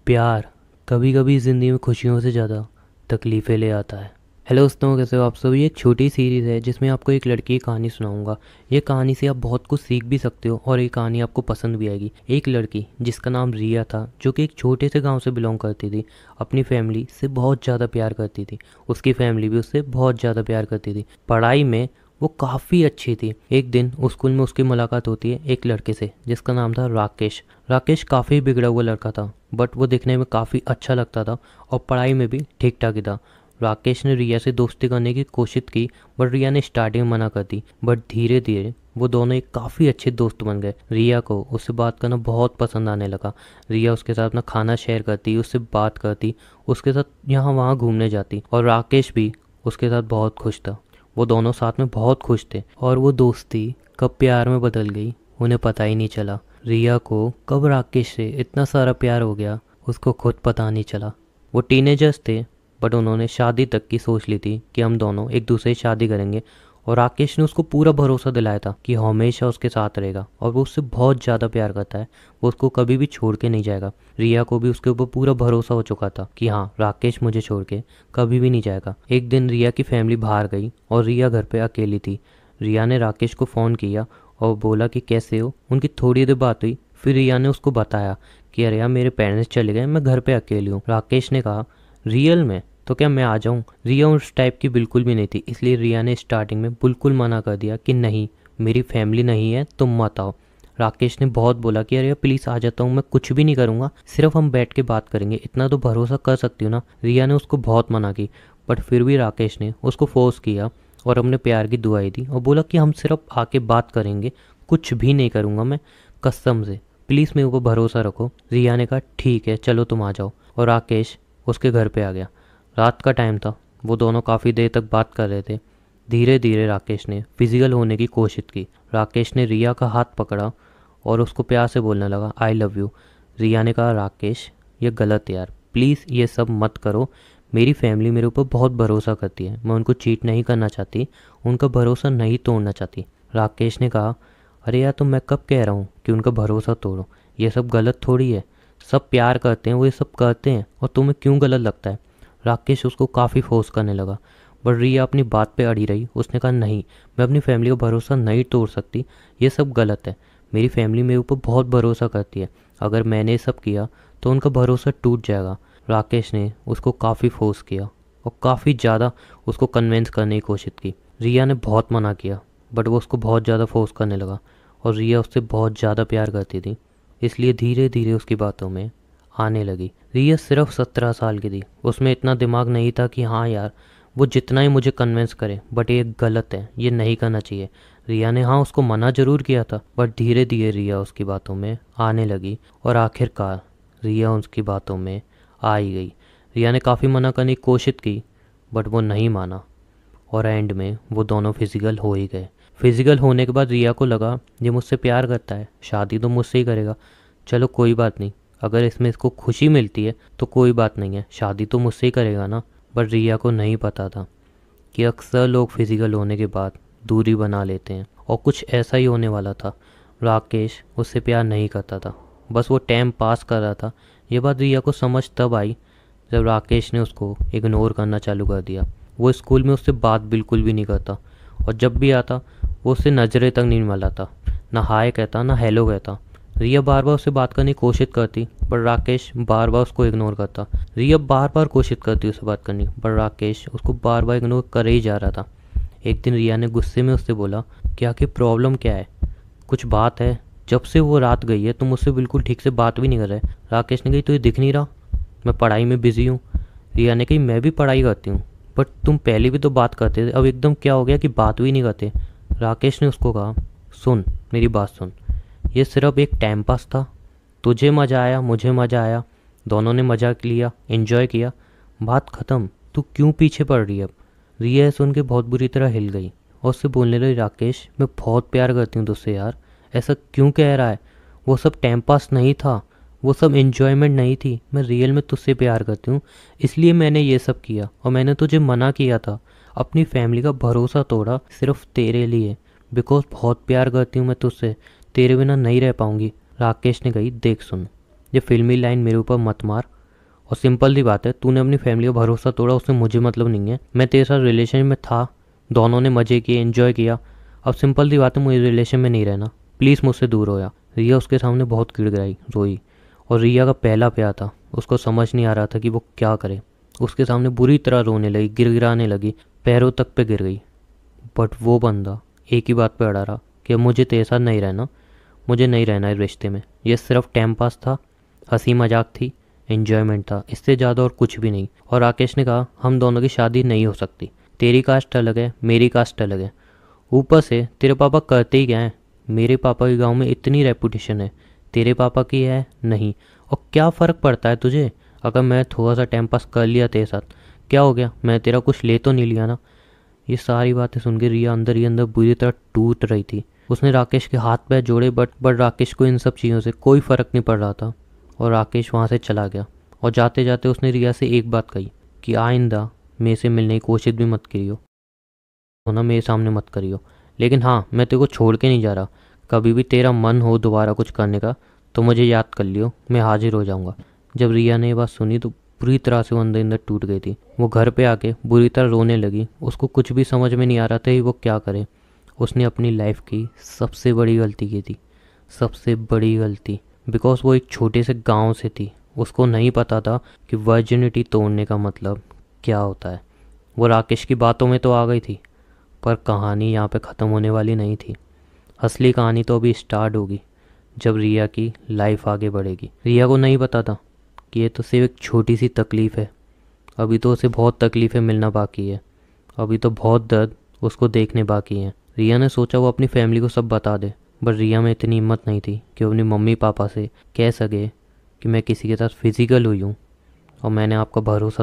प्यार कभी कभी ज़िंदगी में खुशियों से ज़्यादा तकलीफ़ें ले आता है। हेलो दोस्तों, कैसे हो आप सब। ये एक छोटी सीरीज़ है जिसमें आपको एक लड़की की कहानी सुनाऊंगा। ये कहानी से आप बहुत कुछ सीख भी सकते हो और ये कहानी आपको पसंद भी आएगी। एक लड़की जिसका नाम रिया था, जो कि एक छोटे से गांव से बिलोंग करती थी, अपनी फैमिली से बहुत ज़्यादा प्यार करती थी। उसकी फैमिली भी उससे बहुत ज़्यादा प्यार करती थी। पढ़ाई में वो काफ़ी अच्छी थी। एक दिन उस स्कूल में उसकी मुलाकात होती है एक लड़के से जिसका नाम था राकेश। राकेश काफ़ी बिगड़ा हुआ लड़का था, बट वो दिखने में काफ़ी अच्छा लगता था और पढ़ाई में भी ठीक ठाक ही था। राकेश ने रिया से दोस्ती करने की कोशिश की, बट रिया ने स्टार्टिंग में मना कर दी। बट धीरे धीरे वो दोनों एक काफ़ी अच्छे दोस्त बन गए। रिया को उससे बात करना बहुत पसंद आने लगा। रिया उसके साथ अपना खाना शेयर करती, उससे बात करती, उसके साथ यहाँ वहाँ घूमने जाती और राकेश भी उसके साथ बहुत खुश था। वो दोनों साथ में बहुत खुश थे और वो दोस्ती कब प्यार में बदल गई उन्हें पता ही नहीं चला। रिया को कब राकेश से इतना सारा प्यार हो गया उसको खुद पता नहीं चला। वो टीनेजर्स थे, बट उन्होंने शादी तक की सोच ली थी कि हम दोनों एक दूसरे से शादी करेंगे। और राकेश ने उसको पूरा भरोसा दिलाया था कि हमेशा उसके साथ रहेगा और वो उससे बहुत ज़्यादा प्यार करता है। वो उसको कभी भी छोड़ के नहीं जाएगा। रिया को भी उसके ऊपर पूरा भरोसा हो चुका था कि हाँ, राकेश मुझे छोड़ के कभी भी नहीं जाएगा। एक दिन रिया की फैमिली बाहर गई और रिया घर पे अकेली थी। रिया ने राकेश को फ़ोन किया और बोला कि कैसे हो। उनकी थोड़ी देर बात हुई, फिर रिया ने उसको बताया कि अरे यार, मेरे पेरेंट्स चले गए, मैं घर पे अकेली हूँ। राकेश ने कहा, रियल में? तो क्या मैं आ जाऊँ? रिया उस टाइप की बिल्कुल भी नहीं थी, इसलिए रिया ने स्टार्टिंग में बिल्कुल मना कर दिया कि नहीं, मेरी फैमिली नहीं है, तुम मत आओ। राकेश ने बहुत बोला कि अरे प्लीज़ आ जाता हूँ, मैं कुछ भी नहीं करूँगा, सिर्फ हम बैठ के बात करेंगे, इतना तो भरोसा कर सकती हूँ ना। रिया ने उसको बहुत मना की, बट फिर भी राकेश ने उसको फोर्स किया और अपने प्यार की दुआई दी और बोला कि हम सिर्फ आके बात करेंगे, कुछ भी नहीं करूँगा मैं, कसम से, प्लीज़ मेरे ऊपर भरोसा रखो। रिया ने कहा ठीक है, चलो तुम आ जाओ। और राकेश उसके घर पे आ गया। रात का टाइम था, वो दोनों काफ़ी देर तक बात कर रहे थे। धीरे धीरे राकेश ने फिजिकल होने की कोशिश की। राकेश ने रिया का हाथ पकड़ा और उसको प्यार से बोलने लगा, आई लव यू। रिया ने कहा, राकेश ये गलत है यार, प्लीज़ ये सब मत करो। मेरी फैमिली मेरे ऊपर बहुत भरोसा करती है, मैं उनको चीट नहीं करना चाहती, उनका भरोसा नहीं तोड़ना चाहती। राकेश ने कहा, अरे यार, तो मैं कब कह रहा हूँ कि उनका भरोसा तोड़ो, ये सब गलत थोड़ी है। सब प्यार करते हैं, वो ये सब करते हैं, और तुम्हें क्यों गलत लगता है? राकेश उसको काफ़ी फोर्स करने लगा, बट रिया अपनी बात पे अड़ी रही। उसने कहा, नहीं, मैं अपनी फैमिली का भरोसा नहीं तोड़ सकती, ये सब गलत है। मेरी फैमिली मेरे ऊपर बहुत भरोसा करती है, अगर मैंने ये सब किया तो उनका भरोसा टूट जाएगा। राकेश ने उसको काफ़ी फोर्स किया और काफ़ी ज़्यादा उसको कन्विंस करने की कोशिश की। रिया ने बहुत मना किया, बट वो उसको बहुत ज़्यादा फोर्स करने लगा और रिया उससे बहुत ज़्यादा प्यार करती थी, इसलिए धीरे धीरे उसकी बातों में आने लगी। रिया सिर्फ 17 साल की थी, उसमें इतना दिमाग नहीं था कि हाँ यार, वो जितना ही मुझे कन्विंस करे, बट ये गलत है, ये नहीं करना चाहिए। रिया ने हाँ उसको मना ज़रूर किया था, बट धीरे धीरे रिया उसकी बातों में आने लगी और आखिरकार रिया उसकी बातों में आ ही गई। रिया ने काफ़ी मना करने की कोशिश की, बट वो नहीं माना और एंड में वो दोनों फिजिकल हो ही गए। फिजिकल होने के बाद रिया को लगा, ये मुझसे प्यार करता है, शादी तो मुझसे ही करेगा। चलो कोई बात नहीं, अगर इसमें इसको खुशी मिलती है तो कोई बात नहीं है, शादी तो मुझसे ही करेगा ना। बट रिया को नहीं पता था कि अक्सर लोग फिजिकल होने के बाद दूरी बना लेते हैं, और कुछ ऐसा ही होने वाला था। राकेश उससे प्यार नहीं करता था, बस वो टाइम पास कर रहा था। ये बात रिया को समझ तब आई जब राकेश ने उसको इग्नोर करना चालू कर दिया। वो स्कूल में उससे बात बिल्कुल भी नहीं करता, और जब भी आता वो उससे नज़रें तक नहीं मिलाता, ना हाय कहता ना हेलो कहता। रिया बार बार उससे बात करने की कोशिश करती, पर राकेश बार बार उसको इग्नोर करता। रिया बार बार कोशिश करती उससे बात करनी, पर राकेश उसको बार बार इग्नोर कर ही जा रहा था। एक दिन रिया ने गुस्से में उससे बोला, क्या कि प्रॉब्लम क्या है, कुछ बात है? जब से वो रात गई है तुम मुझसे बिल्कुल ठीक से बात भी नहीं कर रहे। राकेश ने कही, तुझे दिख नहीं रहा मैं पढ़ाई में बिजी हूँ? रिया ने कही, मैं भी पढ़ाई करती हूँ, बट तुम पहले भी तो बात करते थे, अब एकदम क्या हो गया कि बात भी नहीं करते? राकेश ने उसको कहा, सुन मेरी बात सुन, ये सिर्फ एक टाइम पास था, तुझे मज़ा आया, मुझे मज़ा आया, दोनों ने मज़ा लिया, एंजॉय किया, बात ख़त्म, तू क्यों पीछे पड़ रही है अब? रिया सुन के बहुत बुरी तरह हिल गई और उससे बोलने लगी, राकेश मैं बहुत प्यार करती हूँ तुझसे यार, ऐसा क्यों कह रहा है? वो सब टाइम पास नहीं था, वो सब एन्जॉयमेंट नहीं थी, मैं रियल में तुझसे प्यार करती हूँ, इसलिए मैंने ये सब किया, और मैंने तुझे मना किया था, अपनी फैमिली का भरोसा तोड़ा सिर्फ तेरे लिए, बिकॉज बहुत प्यार करती हूँ मैं तुझसे, तेरे बिना नहीं रह पाऊँगी। राकेश ने कही, देख सुन, ये फिल्मी लाइन मेरे ऊपर मत मार। और सिंपल सी बात है, तूने अपनी फैमिली का भरोसा तोड़ा, उससे मुझे मतलब नहीं है। मैं तेरे साथ रिलेशन में था, दोनों ने मज़े किए, एंजॉय किया। अब सिंपल सी बात है, मुझे रिलेशन में नहीं रहना, प्लीज़ मुझसे दूर हो जा। रिया उसके सामने बहुत गिड़गिड़ाई, रोई। और रिया का पहला प्यार था, उसको समझ नहीं आ रहा था कि वो क्या करे। उसके सामने बुरी तरह रोने लगी, गिड़गिड़ाने लगी, पैरों तक पे गिर गई। बट वो बंदा एक ही बात पे अड़ा रहा कि अब मुझे तेरे साथ नहीं रहना, मुझे नहीं रहना इस रिश्ते में। ये सिर्फ टाइम पास था, हंसी मजाक थी, एन्जॉयमेंट था, इससे ज़्यादा और कुछ भी नहीं। और राकेश ने कहा हम दोनों की शादी नहीं हो सकती, तेरी कास्ट अलग है, मेरी कास्ट अलग है। ऊपर से तेरे पापा करते ही क्या हैं, मेरे पापा के गांव में इतनी रेपुटेशन है, तेरे पापा की है नहीं। और क्या फ़र्क पड़ता है तुझे अगर मैं थोड़ा सा टाइम पास कर लिया तेरे साथ, क्या हो गया, मैं तेरा कुछ ले तो नहीं लिया ना। ये सारी बातें सुन के रिया अंदर ही अंदर बुरी तरह टूट रही थी। उसने राकेश के हाथ पैर जोड़े, बट राकेश को इन सब चीज़ों से कोई फ़र्क नहीं पड़ रहा था। और राकेश वहाँ से चला गया। और जाते जाते उसने रिया से एक बात कही कि आइंदा मेरे से मिलने की कोशिश भी मत करियो, तो ना मेरे सामने मत करियो। लेकिन हाँ, मैं तेरे को छोड़ के नहीं जा रहा, कभी भी तेरा मन हो दोबारा कुछ करने का तो मुझे याद कर लियो, मैं हाजिर हो जाऊँगा। जब रिया ने ये बात सुनी तो बुरी तरह से वो अंदर अंदर टूट गई थी। वो घर पे आके बुरी तरह रोने लगी। उसको कुछ भी समझ में नहीं आ रहा था कि वो क्या करे। उसने अपनी लाइफ की सबसे बड़ी गलती की थी, सबसे बड़ी गलती। बिकॉज वो एक छोटे से गांव से थी, उसको नहीं पता था कि वर्जिनिटी तोड़ने का मतलब क्या होता है। वो राकेश की बातों में तो आ गई थी, पर कहानी यहाँ पे ख़त्म होने वाली नहीं थी। असली कहानी तो अभी स्टार्ट होगी, जब रिया की लाइफ आगे बढ़ेगी। रिया को नहीं पता था कि ये तो सिर्फ एक छोटी सी तकलीफ़ है, अभी तो उसे बहुत तकलीफ़ें मिलना बाकी है, अभी तो बहुत दर्द उसको देखने बाकी हैं। रिया ने सोचा वो अपनी फैमिली को सब बता दे, बट रिया में इतनी हिम्मत नहीं थी कि वो अपनी मम्मी पापा से कह सके कि मैं किसी के साथ फिज़िकल हुई हूँ और मैंने आपका भरोसा